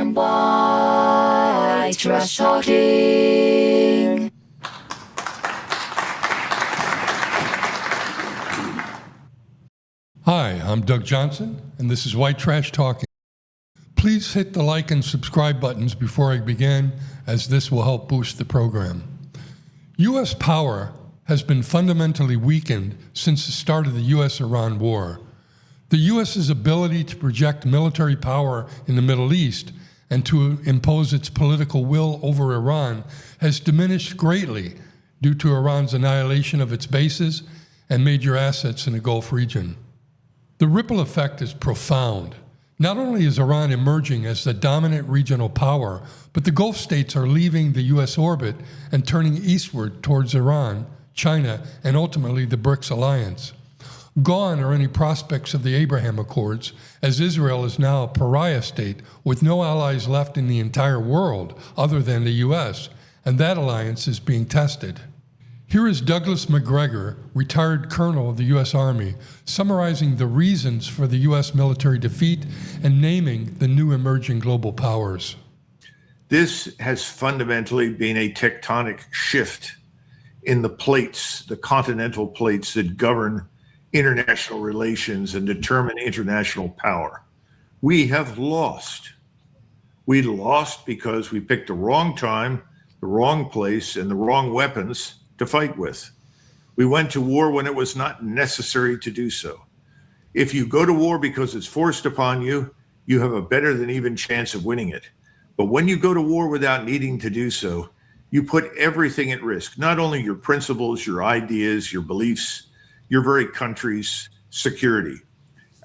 and white trash talking. Hi, I'm Doug Johnson, and this is White Trash Talking. Please hit the like and subscribe buttons before I begin, as this will help boost the program. U.S. power has been fundamentally weakened since the start of the U.S.-Iran war. The U.S.'s ability to project military power in the Middle East and to impose its political will over Iran has diminished greatly due to Iran's annihilation of its bases and major assets in the Gulf region. The ripple effect is profound. Not only is Iran emerging as the dominant regional power, but the Gulf states are leaving the U.S. orbit and turning eastward towards Iran, China, and ultimately the BRICS alliance. Gone are any prospects of the Abraham Accords, as Israel is now a pariah state with no allies left in the entire world other than the U.S., and that alliance is being tested. Here is Douglas Macgregor, retired colonel of the U.S. Army, summarizing the reasons for the U.S. military defeat and naming the new emerging global powers. This has fundamentally been a tectonic shift in the plates, the continental plates that govern international relations and determine international power. We have lost. We lost because we picked the wrong time, the wrong place, and the wrong weapons to fight with. We went to war when it was not necessary to do so. If you go to war because it's forced upon you, you have a better than even chance of winning it. But when you go to war without needing to do so, you put everything at risk, not only your principles, your ideas, your beliefs, your very country's security.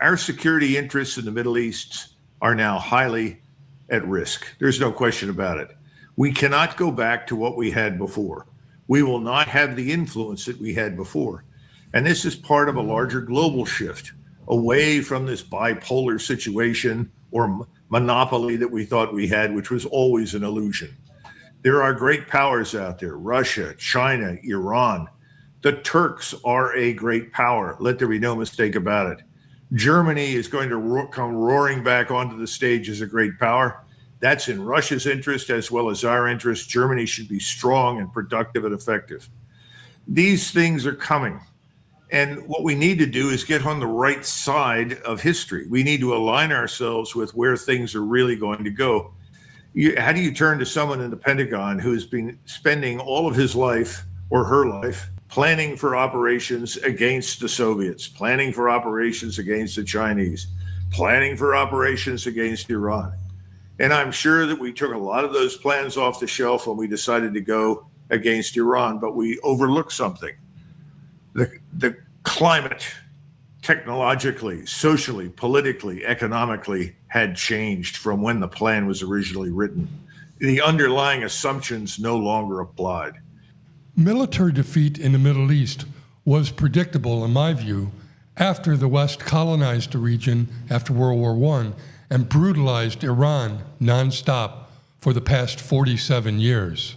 Our security interests in the Middle East are now highly at risk. There's no question about it. We cannot go back to what we had before. We will not have the influence that we had before. And this is part of a larger global shift away from this bipolar situation or monopoly that we thought we had, which was always an illusion. There are great powers out there: Russia, China, Iran. The Turks are a great power. Let there be no mistake about it. Germany is going to come roaring back onto the stage as a great power. That's in Russia's interest as well as our interest. Germany should be strong and productive and effective. These things are coming. And what we need to do is get on the right side of history. We need to align ourselves with where things are really going to go. How do you turn to someone in the Pentagon who's been spending all of his life or her life planning for operations against the Soviets, planning for operations against the Chinese, planning for operations against Iran? And I'm sure that we took a lot of those plans off the shelf when we decided to go against Iran, but we overlooked something. The climate, technologically, socially, politically, economically, had changed from when the plan was originally written. The underlying assumptions no longer applied. Military defeat in the Middle East was predictable, in my view, after the West colonized the region after World War I and brutalized Iran nonstop for the past 47 years.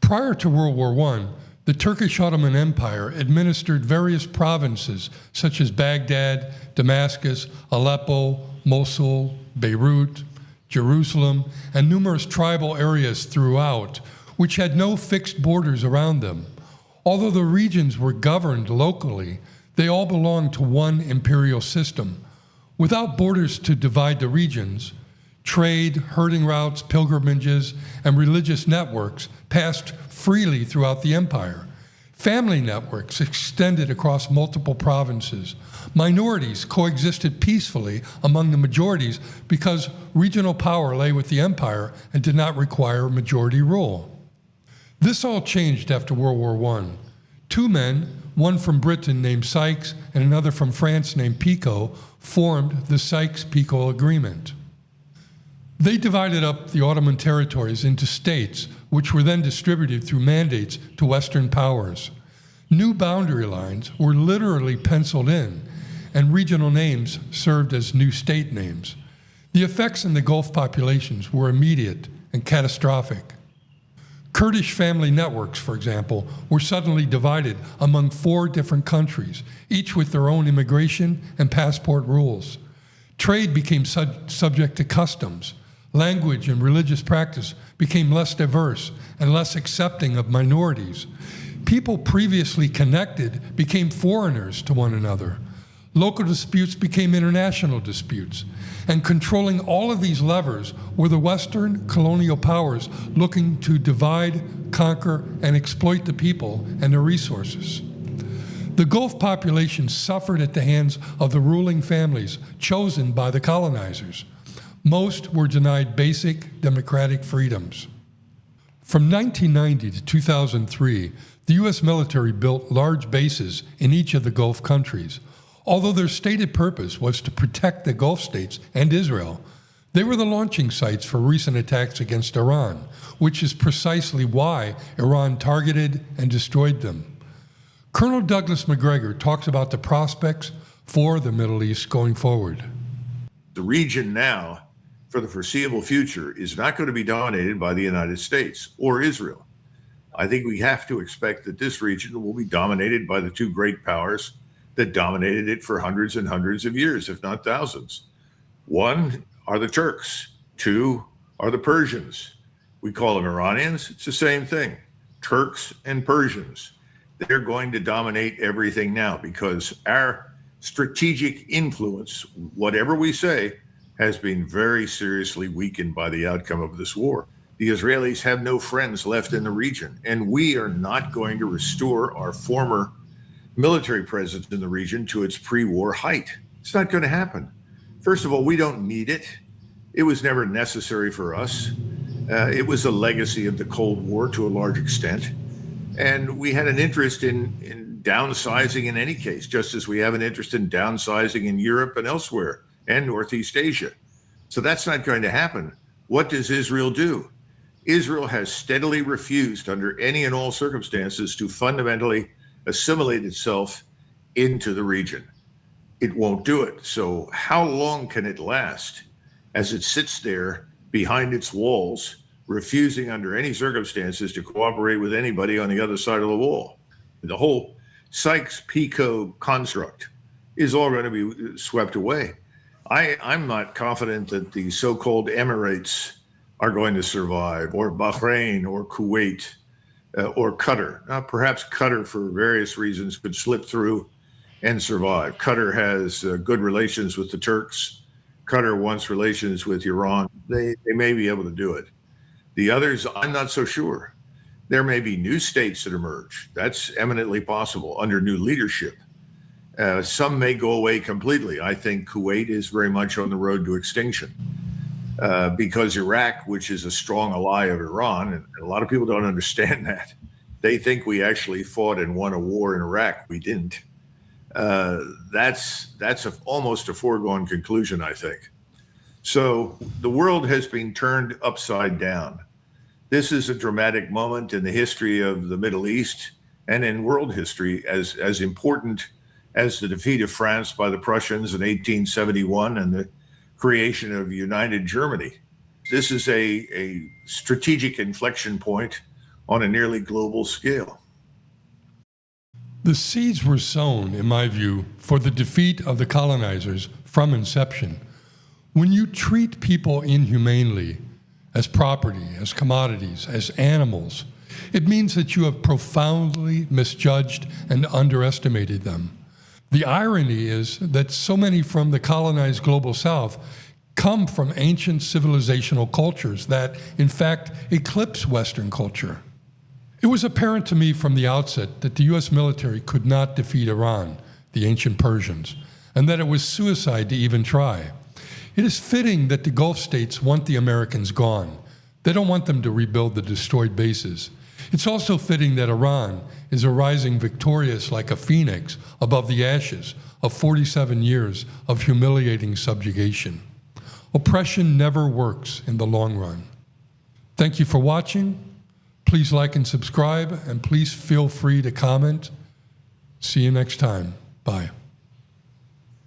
Prior to World War I, the Turkish Ottoman Empire administered various provinces such as Baghdad, Damascus, Aleppo, Mosul, Beirut, Jerusalem, and numerous tribal areas throughout, which had no fixed borders around them. Although the regions were governed locally, they all belonged to one imperial system. Without borders to divide the regions, trade, herding routes, pilgrimages, and religious networks passed freely throughout the empire. Family networks extended across multiple provinces. Minorities coexisted peacefully among the majorities because regional power lay with the empire and did not require majority rule. This all changed after World War I. Two men, one from Britain named Sykes and another from France named Picot, formed the Sykes-Picot Agreement. They divided up the Ottoman territories into states, which were then distributed through mandates to Western powers. New boundary lines were literally penciled in, and regional names served as new state names. The effects in the Gulf populations were immediate and catastrophic. Kurdish family networks, for example, were suddenly divided among 4 different countries, each with their own immigration and passport rules. Trade became subject to customs. Language and religious practice became less diverse and less accepting of minorities. People previously connected became foreigners to one another. Local disputes became international disputes. And controlling all of these levers were the Western colonial powers looking to divide, conquer, and exploit the people and their resources. The Gulf population suffered at the hands of the ruling families chosen by the colonizers. Most were denied basic democratic freedoms. From 1990 to 2003, the U.S. military built large bases in each of the Gulf countries. Although their stated purpose was to protect the Gulf states and Israel, they were the launching sites for recent attacks against Iran, which is precisely why Iran targeted and destroyed them. Colonel Douglas Macgregor talks about the prospects for the Middle East going forward. The region now, for the foreseeable future, is not going to be dominated by the United States or Israel. I think we have to expect that this region will be dominated by the two great powers that dominated it for hundreds and hundreds of years, if not thousands. One are the Turks. Two are the Persians. We call them Iranians. It's the same thing. Turks and Persians. They're going to dominate everything now because our strategic influence, whatever we say, has been very seriously weakened by the outcome of this war. The Israelis have no friends left in the region, and we are not going to restore our former military presence in the region to its pre-war height. It's not going to happen. First of all, we don't need it. It was never necessary for us. It was a legacy of the Cold War to a large extent. And we had an interest in downsizing in any case, just as we have an interest in downsizing in Europe and elsewhere and Northeast Asia. So that's not going to happen. What does Israel do? Israel has steadily refused under any and all circumstances to fundamentally assimilate itself into the region. It won't do it. So how long can it last as it sits there behind its walls, refusing under any circumstances to cooperate with anybody on the other side of the wall? The whole Sykes-Picot construct is all going to be swept away. I'm not confident that the so-called Emirates are going to survive, or Bahrain, or Kuwait, or Qatar. Now, perhaps Qatar, for various reasons, could slip through and survive. Qatar has good relations with the Turks. Qatar wants relations with Iran. They may be able to do it. The others, I'm not so sure. There may be new states that emerge. That's eminently possible under new leadership. Some may go away completely. I think Kuwait is very much on the road to extinction because Iraq, which is a strong ally of Iran, and a lot of people don't understand that. They think we actually fought and won a war in Iraq. We didn't. That's almost a foregone conclusion, I think. So the world has been turned upside down. This is a dramatic moment in the history of the Middle East and in world history, as important as the defeat of France by the Prussians in 1871 and the creation of united Germany. This is a strategic inflection point on a nearly global scale. The seeds were sown, in my view, for the defeat of the colonizers from inception. When you treat people inhumanely, as property, as commodities, as animals, it means that you have profoundly misjudged and underestimated them. The irony is that so many from the colonized global South come from ancient civilizational cultures that, in fact, eclipse Western culture. It was apparent to me from the outset that the U.S. military could not defeat Iran, the ancient Persians, and that it was suicide to even try. It is fitting that the Gulf states want the Americans gone. They don't want them to rebuild the destroyed bases. It's also fitting that Iran is arising victorious like a phoenix above the ashes of 47 years of humiliating subjugation. Oppression never works in the long run. Thank you for watching. Please like and subscribe, and please feel free to comment. See you next time. Bye.